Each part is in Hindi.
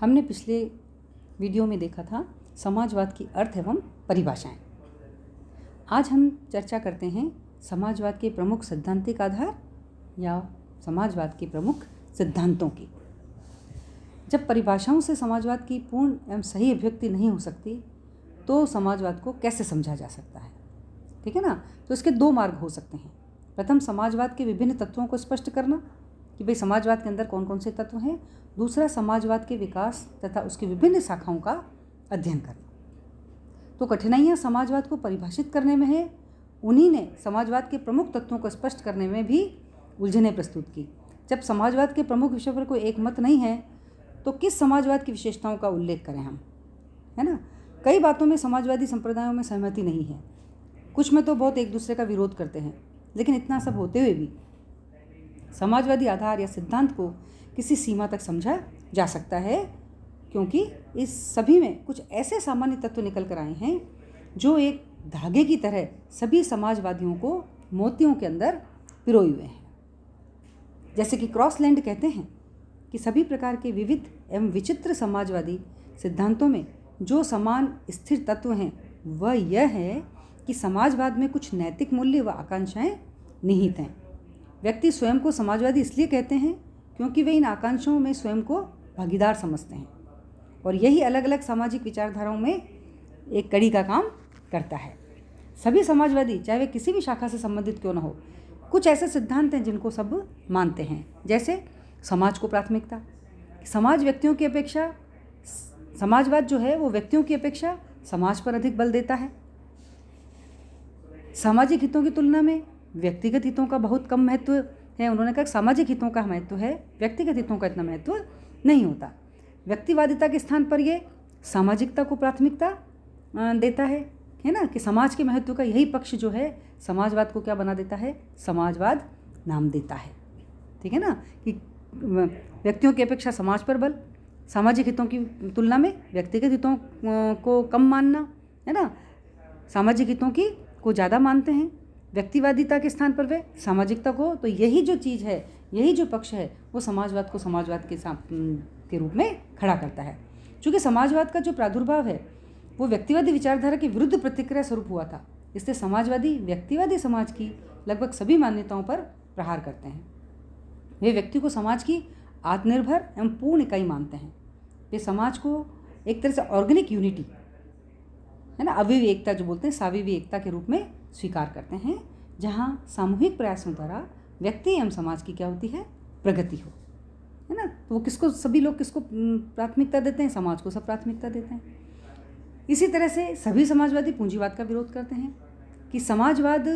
हमने पिछले वीडियो में देखा था समाजवाद की अर्थ एवं परिभाषाएं। आज हम चर्चा करते हैं समाजवाद के प्रमुख सैद्धांतिक आधार या समाजवाद के प्रमुख सिद्धांतों की। जब परिभाषाओं से समाजवाद की पूर्ण एवं सही अभिव्यक्ति नहीं हो सकती तो समाजवाद को कैसे समझा जा सकता है, ठीक है ना। तो इसके दो मार्ग हो सकते हैं। प्रथम, समाजवाद के विभिन्न तत्वों को स्पष्ट करना कि भाई समाजवाद के अंदर कौन कौन से तत्व हैं। दूसरा, समाजवाद के विकास तथा उसकी विभिन्न शाखाओं का अध्ययन करना। तो कठिनाइयाँ समाजवाद को परिभाषित करने में है, उन्हीं ने समाजवाद के प्रमुख तत्वों को स्पष्ट करने में भी उलझनें प्रस्तुत की। जब समाजवाद के प्रमुख विषयों पर कोई एक मत नहीं है तो किस समाजवाद की विशेषताओं का उल्लेख करें हम, है ना। कई बातों में समाजवादी संप्रदायों में सहमति नहीं है, कुछ में तो बहुत एक दूसरे का विरोध करते हैं। लेकिन इतना सब होते हुए भी समाजवादी आधार या सिद्धांत को किसी सीमा तक समझा जा सकता है, क्योंकि इस सभी में कुछ ऐसे सामान्य तत्व निकल कर आए हैं जो एक धागे की तरह सभी समाजवादियों को मोतियों के अंदर पिरोए हुए हैं। जैसे कि क्रॉसलैंड कहते हैं कि सभी प्रकार के विविध एवं विचित्र समाजवादी सिद्धांतों में जो समान स्थिर तत्व हैं वह यह है कि समाजवाद में कुछ नैतिक मूल्य व आकांक्षाएं निहित हैं। व्यक्ति स्वयं को समाजवादी इसलिए कहते हैं क्योंकि वे इन आकांक्षाओं में स्वयं को भागीदार समझते हैं, और यही अलग अलग सामाजिक विचारधाराओं में एक कड़ी का काम करता है। सभी समाजवादी, चाहे वे किसी भी शाखा से संबंधित क्यों न हो, कुछ ऐसे सिद्धांत हैं जिनको सब मानते हैं। जैसे समाज को प्राथमिकता, समाज व्यक्तियों की अपेक्षा, समाजवाद जो है वो व्यक्तियों की अपेक्षा समाज पर अधिक बल देता है। सामाजिक हितों की तुलना में व्यक्तिगत हितों का बहुत कम महत्व है। उन्होंने कहा सामाजिक हितों का महत्व है, व्यक्तिगत हितों का इतना महत्व नहीं होता। व्यक्तिवादिता के स्थान पर ये सामाजिकता को प्राथमिकता देता है ना, कि समाज के महत्व का यही पक्ष जो है समाजवाद को क्या बना देता है, समाजवाद नाम देता है, ठीक है ना। कि व्यक्तियों की अपेक्षा समाज पर बल, सामाजिक हितों की तुलना में व्यक्तिगत हितों को कम मानना, है ना। सामाजिक हितों की को ज़्यादा मानते हैं, व्यक्तिवादिता के स्थान पर वे सामाजिकता को। तो यही जो चीज़ है, यही जो पक्ष है वो समाजवाद को समाजवाद के रूप में खड़ा करता है। चूँकि समाजवाद का जो प्रादुर्भाव है वो व्यक्तिवादी विचारधारा के विरुद्ध प्रतिक्रिया स्वरूप हुआ था, इसलिए समाजवादी व्यक्तिवादी समाज की लगभग सभी मान्यताओं पर प्रहार करते हैं। वे व्यक्ति को समाज की आत्मनिर्भर एवं पूर्ण इकाई मानते हैं। वे समाज को एक तरह से ऑर्गेनिक यूनिटी, है ना, अवयवी एकता जो बोलते हैं, सावयवी एकता के रूप में स्वीकार करते हैं, जहाँ सामूहिक प्रयासों द्वारा व्यक्ति एवं समाज की क्या होती है, प्रगति हो, है ना। तो वो किसको, सभी लोग किसको प्राथमिकता देते हैं, समाज को सब प्राथमिकता देते हैं। इसी तरह से सभी समाजवादी पूंजीवाद का विरोध करते हैं कि समाजवाद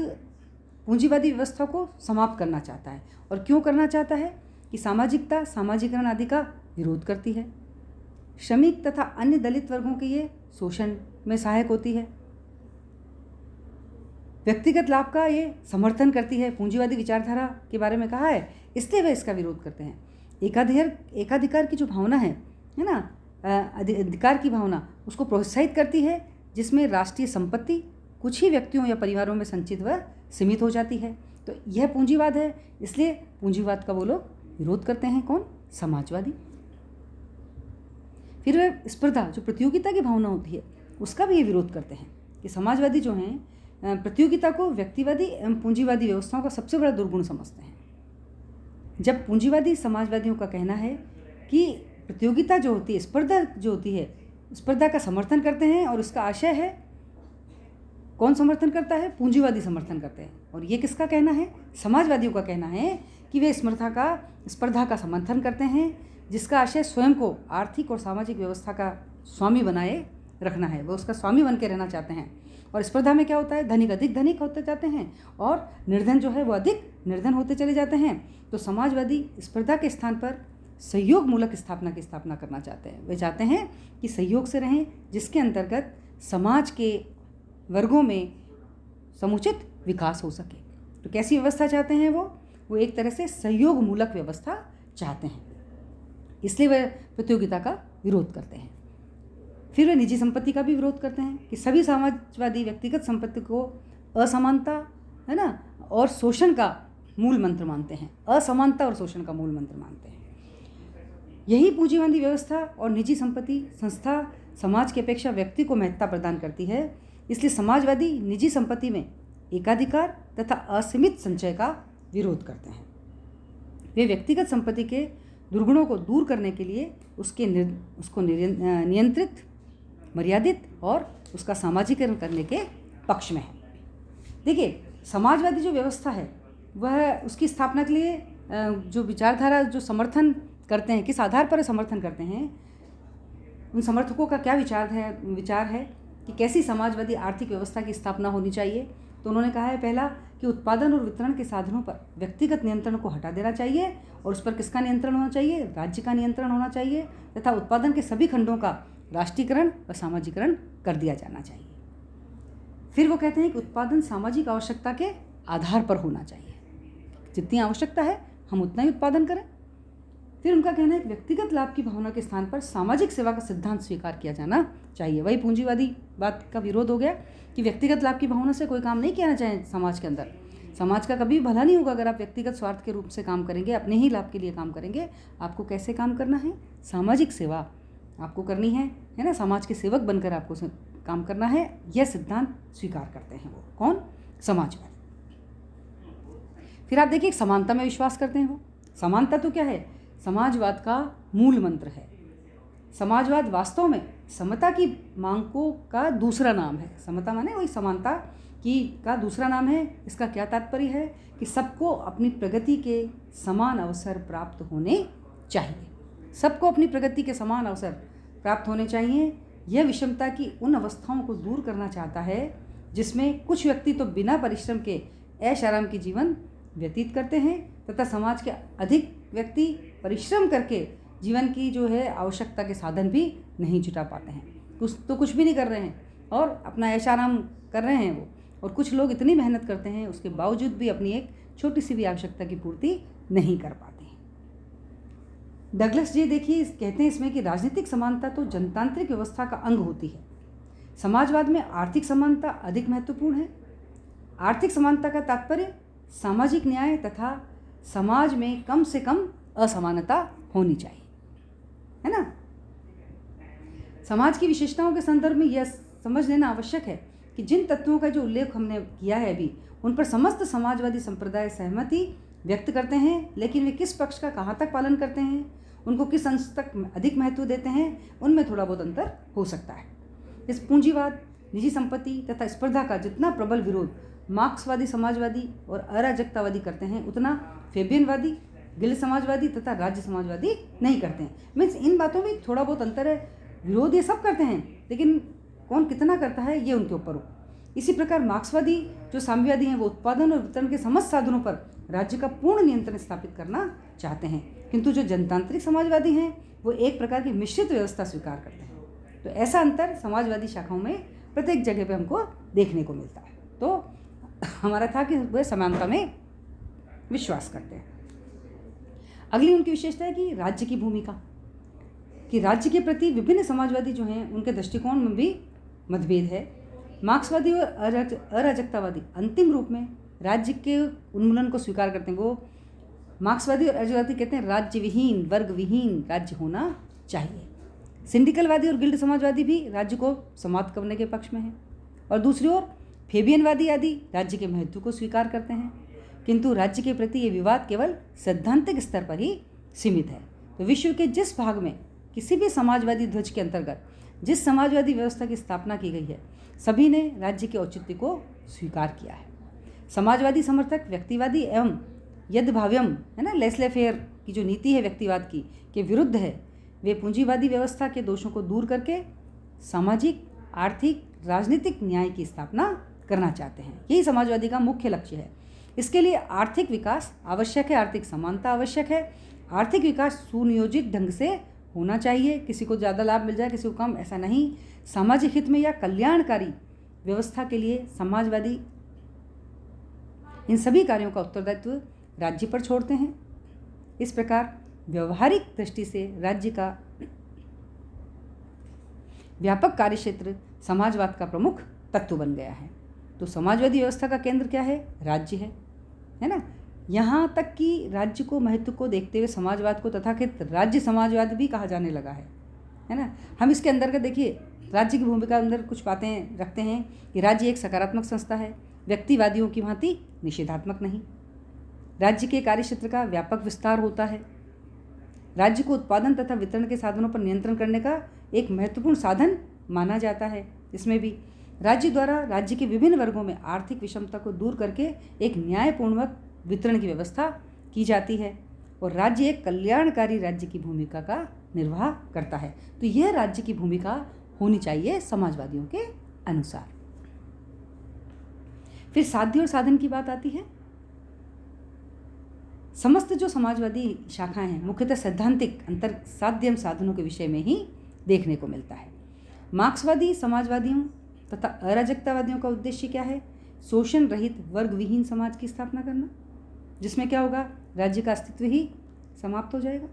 पूंजीवादी व्यवस्था को समाप्त करना चाहता है। और क्यों करना चाहता है कि सामाजिकता, सामाजिकरण आदि का विरोध करती है, श्रमिक तथा अन्य दलित वर्गों के ये शोषण में सहायक होती है, व्यक्तिगत लाभ का ये समर्थन करती है। पूंजीवादी विचारधारा के बारे में कहा है, इसलिए वे इसका विरोध करते हैं। एकाधिकार की जो भावना है ना, अधिकार की भावना, उसको प्रोत्साहित करती है, जिसमें राष्ट्रीय संपत्ति कुछ ही व्यक्तियों या परिवारों में संचित व सीमित हो जाती है। तो यह पूंजीवाद है, इसलिए पूंजीवाद का वो लोग विरोध करते हैं। कौन? समाजवादी। फिर वे स्पर्धा, जो प्रतियोगिता की भावना होती है, उसका भी ये विरोध करते हैं कि समाजवादी जो हैं प्रतियोगिता को व्यक्तिवादी एवं पूंजीवादी व्यवस्थाओं का सबसे बड़ा दुर्गुण समझते हैं। जब पूंजीवादी समाजवादियों का कहना है कि प्रतियोगिता जो होती है, स्पर्धा जो होती है, स्पर्धा का समर्थन करते हैं, और उसका आशय है, कौन समर्थन करता है? पूंजीवादी समर्थन करते हैं। और ये किसका कहना है? समाजवादियों का कहना है कि वे स्पर्धा का समर्थन करते हैं, जिसका आशय स्वयं को आर्थिक और सामाजिक व्यवस्था का स्वामी बनाए रखना है। वो उसका स्वामी बन के रहना चाहते हैं। और स्पर्धा में क्या होता है? धनिक अधिक धनिक होते जाते हैं और निर्धन जो है वो अधिक निर्धन होते चले जाते हैं। तो समाजवादी स्पर्धा के स्थान पर सहयोग मूलक स्थापना की स्थापना करना चाहते हैं। वे चाहते हैं कि सहयोग से रहें, जिसके अंतर्गत समाज के वर्गों में समुचित विकास हो सके। तो कैसी व्यवस्था चाहते हैं वो एक तरह से सहयोग मूलक व्यवस्था चाहते हैं, इसलिए वे प्रतियोगिता का विरोध करते हैं। फिर वे निजी संपत्ति का भी विरोध करते हैं कि सभी समाजवादी व्यक्तिगत संपत्ति को असमानता, है ना, और शोषण का मूल मंत्र मानते हैं। असमानता और शोषण का मूल मंत्र मानते हैं। यही पूंजीवादी व्यवस्था और निजी संपत्ति संस्था समाज की अपेक्षा व्यक्ति को महत्ता प्रदान करती है। इसलिए समाजवादी निजी संपत्ति में एकाधिकार तथा असीमित संचय का विरोध करते हैं। वे व्यक्तिगत संपत्ति के दुर्गुणों को दूर करने के लिए उसको नियंत्रित, मर्यादित और उसका सामाजिकरण करने के पक्ष में है। देखिए, समाजवादी जो व्यवस्था है वह उसकी स्थापना के लिए जो विचारधारा जो समर्थन करते हैं, किस आधार पर समर्थन करते हैं, उन समर्थकों का क्या विचार है कि कैसी समाजवादी आर्थिक व्यवस्था की स्थापना होनी चाहिए। तो उन्होंने कहा है, पहला कि उत्पादन और वितरण के साधनों पर व्यक्तिगत नियंत्रण को हटा देना चाहिए और उस पर किसका नियंत्रण होना चाहिए, राज्य का नियंत्रण होना चाहिए, तथा उत्पादन के सभी खंडों का राष्ट्रीयकरण व सामाजिकरण कर दिया जाना चाहिए। फिर वो कहते हैं कि उत्पादन सामाजिक आवश्यकता के आधार पर होना चाहिए, जितनी आवश्यकता है हम उतना ही उत्पादन करें। फिर उनका कहना है कि व्यक्तिगत लाभ की भावना के स्थान पर सामाजिक सेवा का सिद्धांत स्वीकार किया जाना चाहिए। वही पूंजीवादी बात का विरोध हो गया कि व्यक्तिगत लाभ की भावना से कोई काम नहीं किया चाहिए समाज के अंदर। समाज का कभी भला नहीं होगा अगर आप व्यक्तिगत स्वार्थ के रूप से काम करेंगे, अपने ही लाभ के लिए काम करेंगे। आपको कैसे काम करना है, सामाजिक सेवा आपको करनी है ना, समाज के सेवक बनकर आपको काम करना है। यह सिद्धांत स्वीकार करते हैं वो कौन, समाजवादी। फिर आप देखिए, समानता में विश्वास करते हैं वो। समानता तो क्या है, समाजवाद का मूल मंत्र है। समाजवाद वास्तव में समता की मांगों का दूसरा नाम है। समता माने वही समानता की का दूसरा नाम है। इसका क्या तात्पर्य है कि सबको अपनी प्रगति के समान अवसर प्राप्त होने चाहिए। सबको अपनी प्रगति के समान अवसर प्राप्त होने चाहिए। यह विषमता की उन अवस्थाओं को दूर करना चाहता है जिसमें कुछ व्यक्ति तो बिना परिश्रम के ऐश आराम की जीवन व्यतीत करते हैं तथा समाज के अधिक व्यक्ति परिश्रम करके जीवन की जो है आवश्यकता के साधन भी नहीं जुटा पाते हैं। कुछ भी नहीं कर रहे हैं और अपना ऐश आराम कर रहे हैं वो, और कुछ लोग इतनी मेहनत करते हैं उसके बावजूद भी अपनी एक छोटी सी भी आवश्यकता की पूर्ति नहीं कर पाते हैं। डगलस जी देखिए कहते हैं इसमें कि राजनीतिक समानता तो जनतांत्रिक व्यवस्था का अंग होती है। समाजवाद में आर्थिक समानता अधिक महत्वपूर्ण है। आर्थिक समानता का तात्पर्य सामाजिक न्याय तथा समाज में कम से कम असमानता होनी चाहिए, है ना। समाज की विशेषताओं के संदर्भ में यह समझ लेना आवश्यक है कि जिन तत्वों का जो उल्लेख हमने किया है अभी, उन पर समस्त समाजवादी संप्रदाय सहमति व्यक्त करते हैं, लेकिन वे किस पक्ष का कहाँ तक पालन करते हैं, उनको किस अंश तक अधिक महत्व देते हैं, उनमें थोड़ा बहुत अंतर हो सकता है। इस पूंजीवाद, निजी संपत्ति तथा स्पर्धा का जितना प्रबल विरोध मार्क्सवादी समाजवादी और अराजकतावादी करते हैं, उतना फेबियनवादी, गिल्ड समाजवादी तथा राज्य समाजवादी नहीं करते हैं। मीन्स इन बातों में थोड़ा बहुत अंतर है। विरोध ये सब करते हैं, लेकिन कौन कितना करता है ये उनके ऊपर हो। इसी प्रकार मार्क्सवादी जो साम्यवादी हैं वो उत्पादन और वितरण के समस्त साधनों पर राज्य का पूर्ण नियंत्रण स्थापित करना चाहते हैं, किंतु जो जनतांत्रिक समाजवादी हैं वो एक प्रकार की मिश्रित व्यवस्था स्वीकार करते हैं। तो ऐसा अंतर समाजवादी शाखाओं में प्रत्येक जगह पे हमको देखने को मिलता है। तो हमारा था कि वे समानता में विश्वास करते हैं। अगली उनकी विशेषता है कि राज्य की भूमिका, कि राज्य के प्रति विभिन्न समाजवादी जो हैं उनके दृष्टिकोण में भी मतभेद है। मार्क्सवादी और अराजकतावादी अंतिम रूप में राज्य के उन्मूलन को स्वीकार करते हैं। वो मार्क्सवादी और अराजकतावादी कहते हैं राज्य विहीन, वर्ग विहीन राज्य होना चाहिए। सिंडिकलवादी और गिल्ड समाजवादी भी राज्य को समाप्त करने के पक्ष में है, और दूसरी ओर फेबियनवादी आदि राज्य के महत्व को स्वीकार करते हैं, किंतु राज्य के प्रति ये विवाद केवल सैद्धांतिक स्तर पर ही सीमित है। तो विश्व के जिस भाग में किसी भी समाजवादी ध्वज के अंतर्गत जिस समाजवादी व्यवस्था की स्थापना की गई है, सभी ने राज्य के औचित्य को स्वीकार किया है। समाजवादी समर्थक व्यक्तिवादी एवं यद्भाव्यम, है ना, लेस्ले फेयर की जो नीति है व्यक्तिवाद की के विरुद्ध है। वे पूंजीवादी व्यवस्था के दोषों को दूर करके सामाजिक, आर्थिक, राजनीतिक न्याय की स्थापना करना चाहते हैं। यही समाजवादी का मुख्य लक्ष्य है। इसके लिए आर्थिक विकास आवश्यक है, आर्थिक समानता आवश्यक है। आर्थिक विकास सुनियोजित ढंग से होना चाहिए, किसी को ज़्यादा लाभ मिल जाए किसी को कम, ऐसा नहीं। सामाजिक हित में या कल्याणकारी व्यवस्था के लिए समाजवादी इन सभी कार्यों का उत्तरदायित्व राज्य पर छोड़ते हैं। इस प्रकार व्यवहारिक दृष्टि से राज्य का व्यापक कार्यक्षेत्र समाजवाद का प्रमुख तत्व बन गया है। तो समाजवादी व्यवस्था का केंद्र क्या है? राज्य है ना। यहाँ तक कि राज्य को महत्व को देखते हुए समाजवाद को तथाकथित राज्य समाजवाद भी कहा जाने लगा है ना। हम इसके अंदर का देखिए राज्य की भूमिका अंदर कुछ बातें रखते हैं कि राज्य एक सकारात्मक संस्था है, व्यक्तिवादियों की भांति निषेधात्मक नहीं। राज्य के कार्यक्षेत्र का व्यापक विस्तार होता है। राज्य को उत्पादन तथा वितरण के साधनों पर नियंत्रण करने का एक महत्वपूर्ण साधन माना जाता है। इसमें भी राज्य द्वारा राज्य के विभिन्न वर्गों में आर्थिक विषमता को दूर करके एक न्यायपूर्वक वितरण की व्यवस्था की जाती है और राज्य एक कल्याणकारी राज्य की भूमिका का निर्वाह करता है। तो यह राज्य की भूमिका होनी चाहिए समाजवादियों के अनुसार। फिर साध्य और साधन की बात आती है। समस्त जो समाजवादी शाखाएं हैं मुख्यतः सैद्धांतिक अंतर साध्य एवं साधनों के विषय में ही देखने को मिलता है। मार्क्सवादी समाजवादियों तथा अराजकतावादियों का उद्देश्य क्या है? शोषण रहित वर्ग विहीन समाज की स्थापना करना, जिसमें क्या होगा, राज्य का अस्तित्व ही समाप्त हो जाएगा।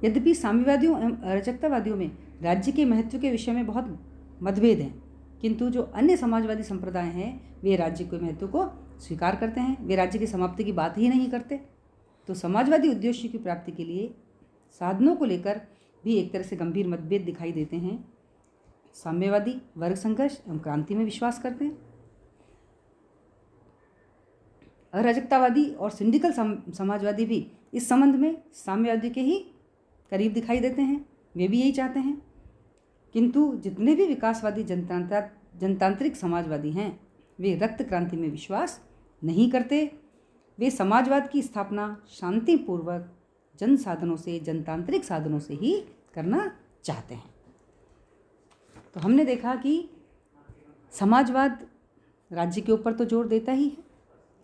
यद्यपि साम्यवादियों एवं अराजकतावादियों में राज्य के महत्व के विषय में बहुत मतभेद हैं, किंतु जो अन्य समाजवादी संप्रदाय हैं वे राज्य के महत्व को स्वीकार करते हैं। वे राज्य की समाप्ति की बात ही नहीं करते। तो समाजवादी उद्देश्य की प्राप्ति के लिए साधनों को लेकर भी एक तरह से गंभीर मतभेद दिखाई देते हैं। साम्यवादी वर्ग संघर्ष एवं क्रांति में विश्वास करते हैं। अराजकतावादी और सिंडिकल समाजवादी भी इस संबंध में साम्यवादी के ही करीब दिखाई देते हैं। वे भी यही चाहते हैं। किंतु जितने भी विकासवादी जनतांत्रिक समाजवादी हैं वे रक्त क्रांति में विश्वास नहीं करते। वे समाजवाद की स्थापना शांतिपूर्वक जन साधनों से, जनतांत्रिक साधनों से ही करना चाहते हैं। तो हमने देखा कि समाजवाद राज्य के ऊपर तो जोर देता ही है,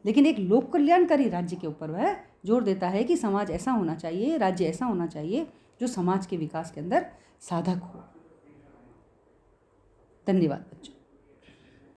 लेकिन एक लोक कल्याणकारी राज्य के ऊपर वह जोर देता है कि समाज ऐसा होना चाहिए, राज्य ऐसा होना चाहिए जो समाज के विकास के अंदर साधक हो। धन्यवाद बच्चों।